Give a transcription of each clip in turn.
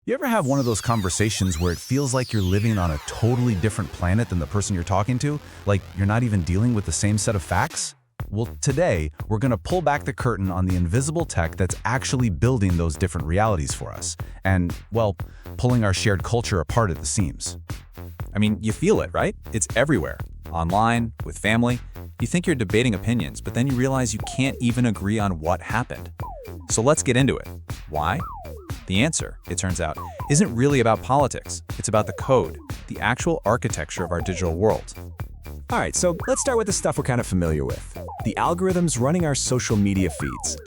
You ever have one of those conversations where it feels like you're living on a totally different planet than the person you're talking to? Like you're not even dealing with the same set of facts? Well, today, we're going to pull back the curtain on the invisible tech that's actually building those different realities for us. And, well, pulling our shared culture apart at the seams. I mean, you feel it, right? It's everywhere. Online, with family. You think you're debating opinions, but then you realize you can't even agree on what happened. So let's get into it. Why? The answer, it turns out, isn't really about politics. It's about the code, the actual architecture of our digital world. All right, so let's start with the stuff we're kind of familiar with. The algorithms running our social media feeds.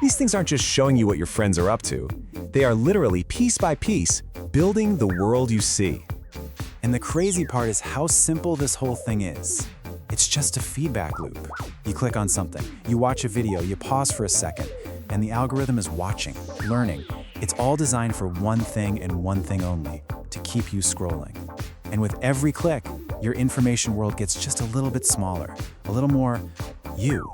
These things aren't just showing you what your friends are up to. They are literally, piece by piece, building the world you see. And the crazy part is how simple this whole thing is. It's just a feedback loop. You click on something, you watch a video, you pause for a second, and the algorithm is watching, learning. It's all designed for one thing and one thing only, to keep you scrolling. And with every click, your information world gets just a little bit smaller, a little more you.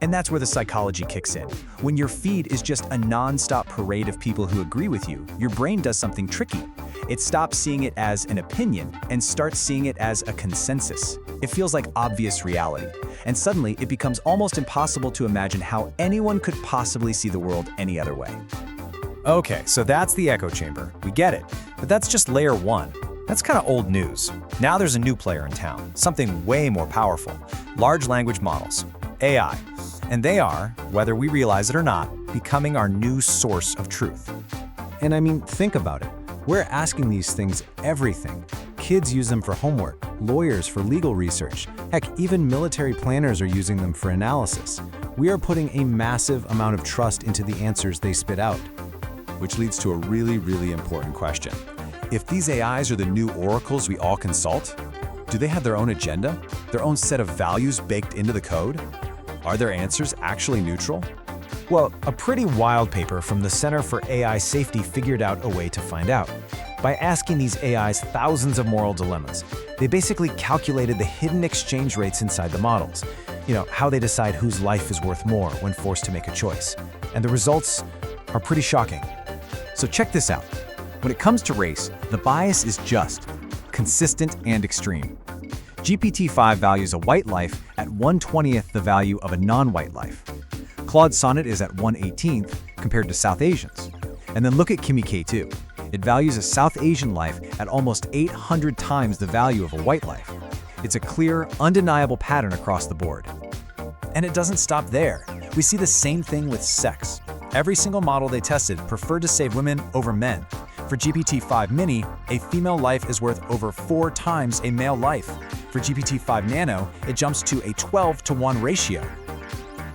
And that's where the psychology kicks in. When your feed is just a non-stop parade of people who agree with you, your brain does something tricky. It stops seeing it as an opinion and starts seeing it as a consensus. It feels like obvious reality. And suddenly, it becomes almost impossible to imagine how anyone could possibly see the world any other way. Okay, so that's the echo chamber. We get it. But that's just layer one. That's kind of old news. Now there's a new player in town, something way more powerful. Large language models, AI. And they are, whether we realize it or not, becoming our new source of truth. And I mean, think about it. We're asking these things everything. Kids use them for homework, lawyers for legal research. Heck, even military planners are using them for analysis. We are putting a massive amount of trust into the answers they spit out. Which leads to a really, really important question. If these AIs are the new oracles we all consult, do they have their own agenda, their own set of values baked into the code? Are their answers actually neutral? Well, a pretty wild paper from the Center for AI Safety figured out a way to find out. By asking these AIs thousands of moral dilemmas, they basically calculated the hidden exchange rates inside the models. You know, how they decide whose life is worth more when forced to make a choice. And the results are pretty shocking. So check this out. When it comes to race, the bias is just, consistent, and extreme. GPT-5 values a white life at 1/20th the value of a non-white life. Claude Sonnet is at 1/18th compared to South Asians. And then look at Kimi K2. It values a South Asian life at almost 800 times the value of a white life. It's a clear, undeniable pattern across the board. And it doesn't stop there. We see the same thing with sex. Every single model they tested preferred to save women over men. For GPT-5 Mini, a female life is worth over 4 times a male life. For GPT-5 Nano, it jumps to a 12-to-1 ratio.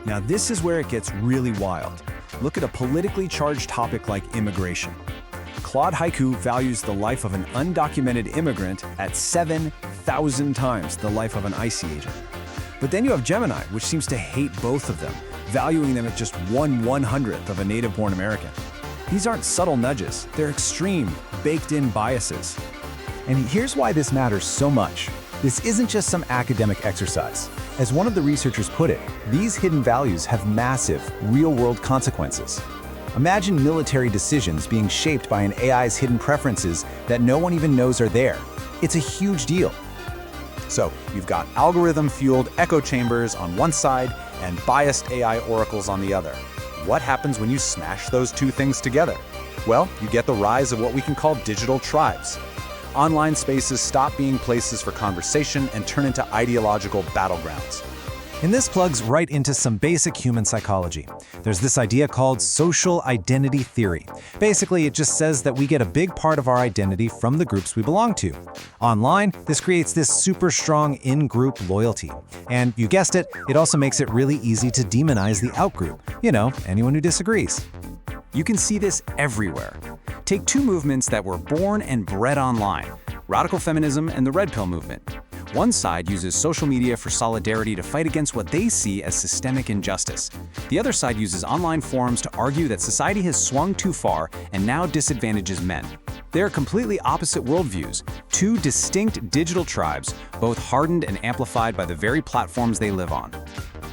Now this is where it gets really wild. Look at a politically charged topic like immigration. Claude Haiku values the life of an undocumented immigrant at 7,000 times the life of an IC agent. But then you have Gemini, which seems to hate both of them, valuing them at just 1/100th of a native-born American. These aren't subtle nudges, they're extreme, baked-in biases. And here's why this matters so much. This isn't just some academic exercise. As one of the researchers put it, these hidden values have massive, real-world consequences. Imagine military decisions being shaped by an AI's hidden preferences that no one even knows are there. It's a huge deal. So you've got algorithm-fueled echo chambers on one side and biased AI oracles on the other. What happens when you smash those two things together? Well, you get the rise of what we can call digital tribes. Online spaces stop being places for conversation and turn into ideological battlegrounds. And this plugs right into some basic human psychology. There's this idea called social identity theory. Basically, it just says that we get a big part of our identity from the groups we belong to. Online, this creates this super strong in-group loyalty. And you guessed it, it also makes it really easy to demonize the out-group. You know, anyone who disagrees. You can see this everywhere. Take two movements that were born and bred online, radical feminism and the Red Pill movement. One side uses social media for solidarity to fight against what they see as systemic injustice. The other side uses online forums to argue that society has swung too far and now disadvantages men. They are completely opposite worldviews, two distinct digital tribes, both hardened and amplified by the very platforms they live on.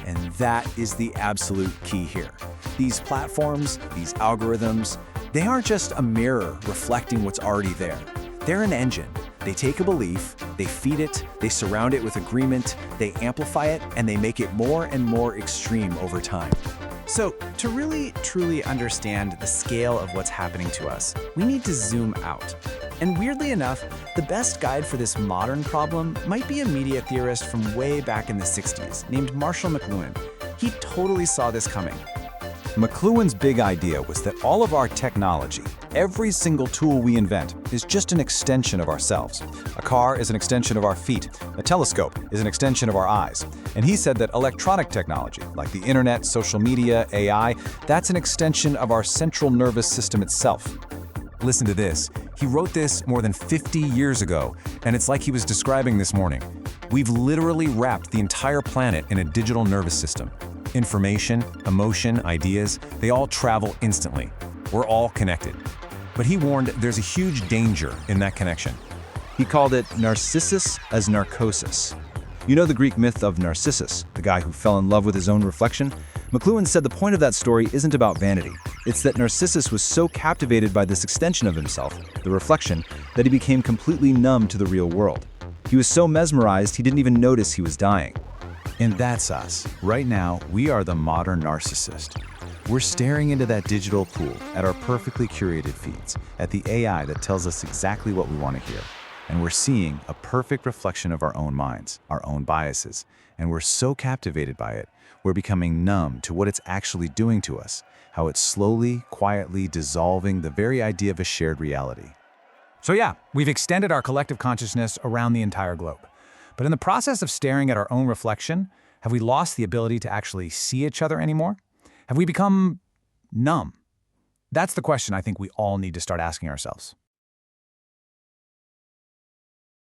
And that is the absolute key here. These platforms, these algorithms, They aren't just a mirror reflecting what's already there. They're an engine. They take a belief, they feed it, they surround it with agreement, they amplify it, and they make it more and more extreme over time. So, to really, truly understand the scale of what's happening to us, we need to zoom out. And weirdly enough, the best guide for this modern problem might be a media theorist from way back in the 60s named Marshall McLuhan. He totally saw this coming. McLuhan's big idea was that all of our technology, every single tool we invent, is just an extension of ourselves. A car is an extension of our feet. A telescope is an extension of our eyes. And he said that electronic technology, like the internet, social media, AI, that's an extension of our central nervous system itself. Listen to this. He wrote this more than 50 years ago, and it's like he was describing this morning. We've literally wrapped the entire planet in a digital nervous system. Information, emotion, ideas, they all travel instantly. We're all connected. But he warned there's a huge danger in that connection. He called it Narcissus as narcosis. You know the Greek myth of Narcissus, the guy who fell in love with his own reflection? McLuhan said the point of that story isn't about vanity. It's that Narcissus was so captivated by this extension of himself, the reflection, that he became completely numb to the real world. He was so mesmerized he didn't even notice he was dying. And that's us. Right now, we are the modern narcissist. We're staring into that digital pool, at our perfectly curated feeds, at the AI that tells us exactly what we want to hear. And we're seeing a perfect reflection of our own minds, our own biases. And we're so captivated by it, we're becoming numb to what it's actually doing to us, how it's slowly, quietly dissolving the very idea of a shared reality. So yeah, we've extended our collective consciousness around the entire globe. But in the process of staring at our own reflection, have we lost the ability to actually see each other anymore? Have we become numb? That's the question I think we all need to start asking ourselves.